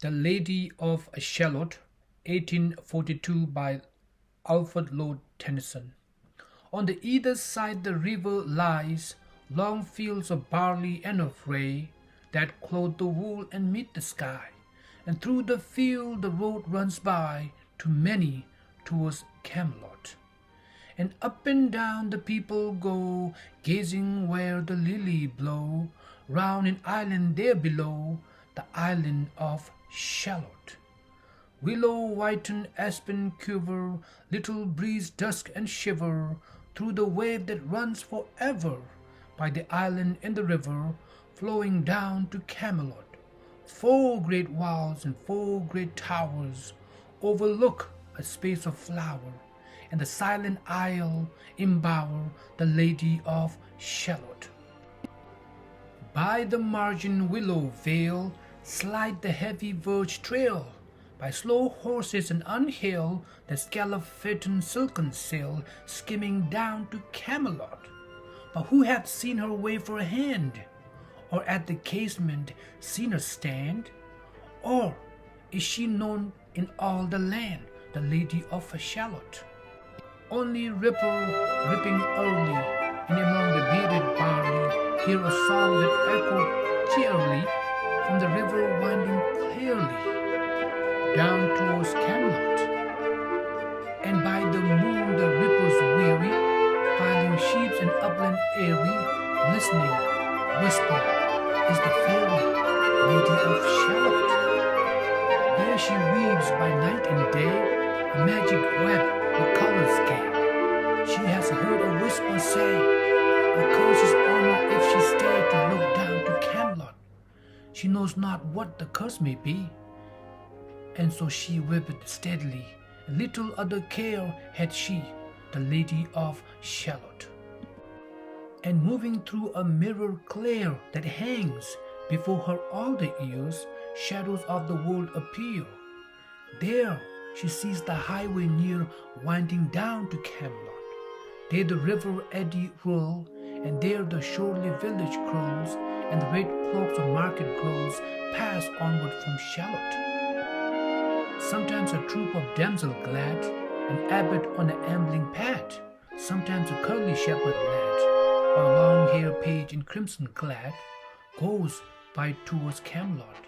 The Lady of Shalott, 1842 by Alfred Lord Tennyson. On the either side the river lies, long fields of barley and of rye, that clothe the wool and meet the sky. And through the field the road runs by, to many towards Camelot. And up and down the people go, gazing where the lily blow, round an island there below, the island of Shalott. Willow whiten, aspen quiver, little breeze dusk and shiver, through the wave that runs forever, by the island and the river, flowing down to Camelot. 4 great walls and 4 great towers overlook a space of flower, and the silent isle embower the Lady of Shalott. By the margin willow vale slide the heavy verge trail, by slow horses and unhill the scallop phaeton silken sail, skimming down to Camelot. But who hath seen her wave her hand, or at the casement seen her stand? Or is she known in all the land, the Lady of Shalott? Only ripper ripping early, and among the bearded barley hear a song that echoed cheerily from the river winding clearly down towards Camelot. And by the moon the rippers weary, piling sheaves in upland airy, listening, whisper, is the fairy Lady of Shalott. There she weaves by night and day a magic web with colors gay. She has heard a whisper say, a curse is on her if she stay to look down to Camelot. She knows not what the curse may be, and so she wept steadily, and little other care had she, the Lady of Shalott. And moving through a mirror clear that hangs before her all the years, shadows of the world appear. There she sees the highway near winding down to Camelot. There the river eddy whirl, and there the shorely village curls, and the red cloaks of market grows pass onward from Shalott. Sometimes a troop of damsel glad, an abbot on an ambling pad, sometimes a curly shepherd lad, or a long-haired page in crimson clad, goes by towards Camelot.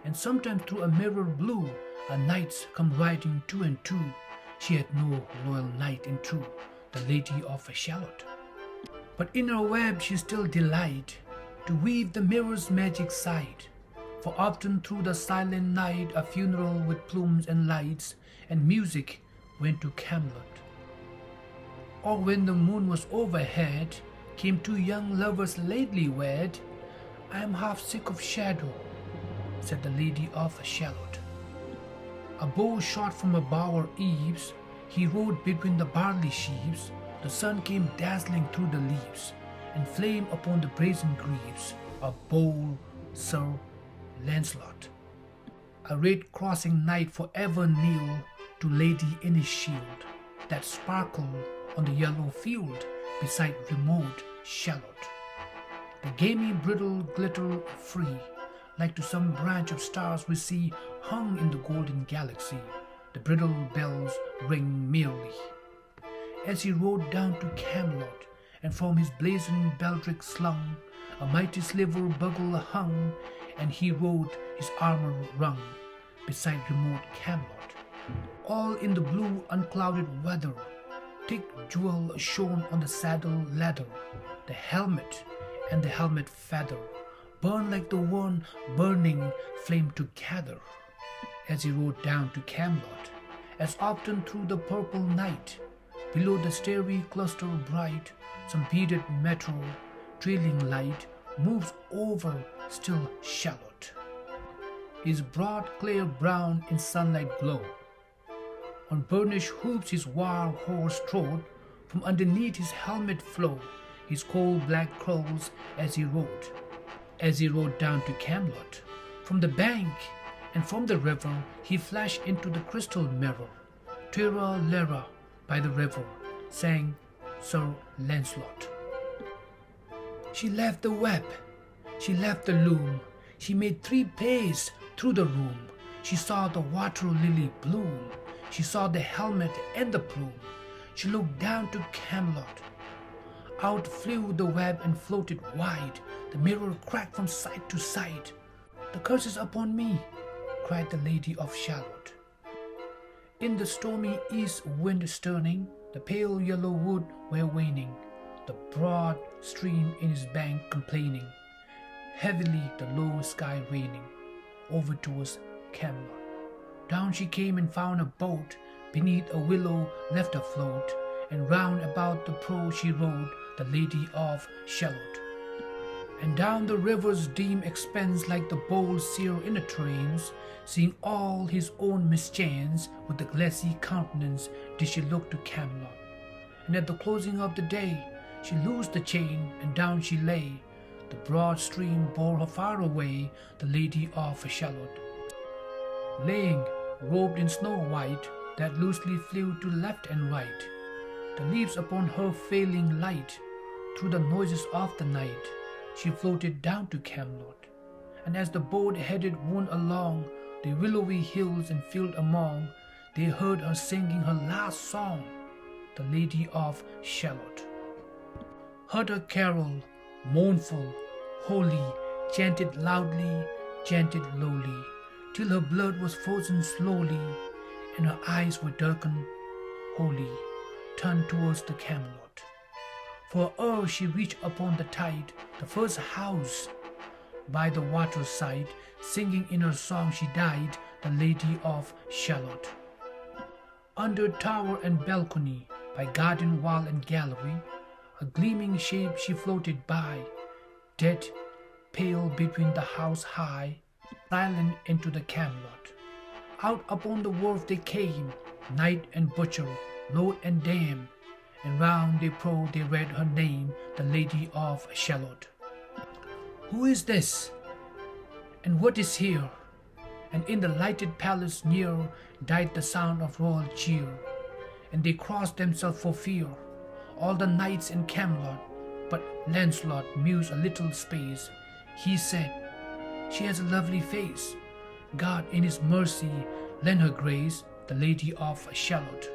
And sometimes through a mirror blue, a knights come riding two and two. She had no loyal knight in true, the Lady of Shalott. But in her web she still delight to weave the mirror's magic sight. For often through the silent night a funeral with plumes and lights and music went to Camelot. Or when the moon was overhead, came 2 young lovers lately wed. I am half sick of shadow, said the Lady of Shalott. A bow shot from a bower eaves, he rode between the barley sheaves. The sun came dazzling through the leaves, and flame upon the brazen greaves of bold Sir Lancelot. A red crossing knight forever kneel to lady in his shield, that sparkled on the yellow field beside remote Shalott. The gamy bridle glitter free, like to some branch of stars we see hung in the golden galaxy. The bridle bells ring merrily. As he rode down to Camelot, and from his blazoned baldric slung a mighty silver bugle hung, and he rode his armor rung beside remote Camelot. All in the blue unclouded weather, thick jewel shone on the saddle leather, the helmet and the helmet feather burned like the one burning flame together. As he rode down to Camelot, as often through the purple night, below the starry cluster bright, some beaded metal, trailing light, moves over still Shalott. His broad clear brown in sunlight glow. On burnished hoops his war horse trod, from underneath his helmet flow his coal black curls as he rode. As he rode down to Camelot, from the bank and from the river he flashed into the crystal mirror. Tira Lera by the river, sang Sir Lancelot. She left the web, she left the loom, she made 3 paces through the room, She saw the water lily bloom. She saw the helmet and the plume. She looked down to Camelot. Out flew the web and floated wide. The mirror cracked from side to side. "The curse is upon me," cried the Lady of Shalott. In the stormy east wind stirring, the pale yellow wood were waning, the broad stream in its bank complaining, heavily the low sky raining, over towards Camelot. Down she came and found a boat beneath a willow left afloat, and round about the prow she rode, the Lady of Shalott. And down the river's dim expanse, like the bold seer in the trains, seeing all his own mischance, with the glassy countenance did she look to Camelot. And at the closing of the day, she loosed the chain, and down she lay. The broad stream bore her far away, the Lady of Shalott. Laying, robed in snow white, that loosely flew to left and right, the leaves upon her failing light, through the noises of the night, she floated down to Camelot. And as the boat headed wound along the willowy hills and field among, they heard her singing her last song, the Lady of Shalott. Heard her carol, mournful, holy, chanted loudly, chanted lowly, till her blood was frozen slowly, and her eyes were darkened, holy, turned towards the Camelot. For ere she reached upon the tide, the first house by the water's side, singing in her song she died, the Lady of Shalott. Under tower and balcony, by garden wall and gallery, a gleaming shape she floated by, dead, pale between the house high, silent into the Camelot. Out upon the wharf they came, knight and butcher, lord and dame, and round they pro they read her name, the Lady of Shalott. Who is this? And what is here? And in the lighted palace near died the sound of royal cheer, and they crossed themselves for fear, all the knights in Camelot. But Lancelot mused a little space. He said, "She has a lovely face. God in his mercy lend her grace, the Lady of Shalott."